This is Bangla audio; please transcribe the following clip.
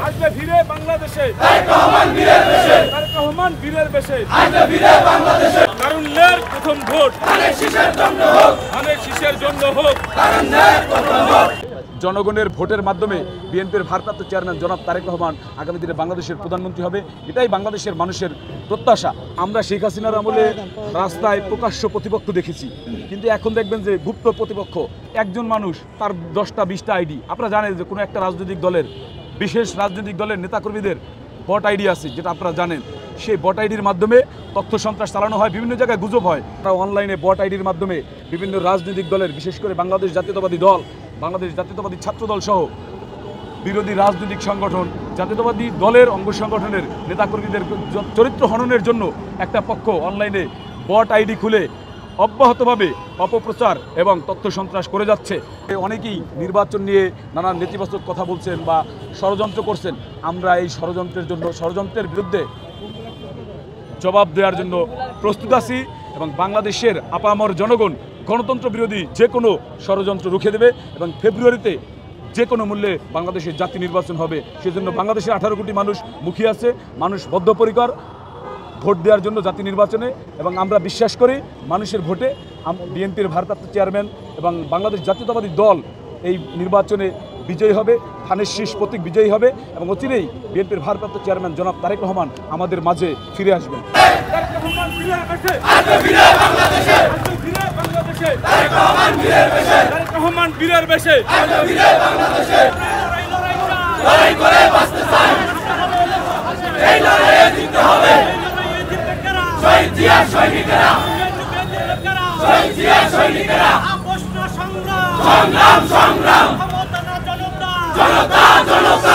আসবে ফিরে বাংলাদেশে তারেক রহমান বীরের বেশে তারুণ্যের প্রথম ভোট ধানের শীষের জন্য হোক। জনগণের ভোটের মাধ্যমে বিএনপির ভারপ্রাপ্ত চেয়ারম্যান জনাব তারেক রহমান আগামী দিনে বাংলাদেশের প্রধানমন্ত্রী হবে, এটাই বাংলাদেশের মানুষের প্রত্যাশা। আমরা শেখ হাসিনার আমলে রাস্তায় প্রকাশ্য প্রতিপক্ষ দেখেছি, কিন্তু এখন দেখবেন যে গুপ্ত প্রতিপক্ষ একজন মানুষ, তার 10টা 20টা আইডি। আপনারা জানেন যে কোনো একটা রাজনৈতিক দলের, বিশেষ রাজনৈতিক দলের নেতাকর্মীদের বট আইডি আছে, যেটা আপনারা জানেন। সেই বট আইডির মাধ্যমে তথ্য সন্ত্রাস চালানো হয়, বিভিন্ন জায়গায় গুজব হয়। তারা অনলাইনে বট আইডির মাধ্যমে বিভিন্ন রাজনৈতিক দলের, বিশেষ করে বাংলাদেশ জাতীয়তাবাদী দল, বাংলাদেশ জাতীয়তাবাদী ছাত্রদল সহ বিরোধী রাজনৈতিক সংগঠন, জাতীয়তাবাদী দলের অঙ্গ সংগঠনের নেতাকর্মীদের চরিত্র হননের জন্য একটা পক্ষ অনলাইনে বট আইডি খুলে অব্যাহতভাবে অপপ্রচার এবং তথ্য সন্ত্রাস করে যাচ্ছে। অনেকেই নির্বাচন নিয়ে নানান নেতিবাচক কথা বলছেন বা ষড়যন্ত্র করছেন। আমরা এই ষড়যন্ত্রের বিরুদ্ধে জবাব দেওয়ার জন্য প্রস্তুত আছি এবং বাংলাদেশের আপামর জনগণ গণতন্ত্র বিরোধী যে কোনো ষড়যন্ত্র রুখে দেবে এবং ফেব্রুয়ারিতে যে কোনো মূল্যে বাংলাদেশের জাতীয় নির্বাচন হবে। সেজন্য বাংলাদেশের 18 কোটি মানুষ মুখিয়ে আছে, মানুষ বদ্ধপরিকর ভোট দেওয়ার জন্য জাতীয় নির্বাচনে। এবং আমরা বিশ্বাস করি মানুষের ভোটে বিএনপির ভারপ্রাপ্ত চেয়ারম্যান এবং বাংলাদেশ জাতীয়তাবাদী দল এই নির্বাচনে বিজয়ী হবে, ধানের শীষ প্রতীক বিজয়ী হবে এবং অচিরেই বিএনপির ভারপ্রাপ্ত চেয়ারম্যান জনাব তারেক রহমান আমাদের মাঝে ফিরে আসবেন। জনতা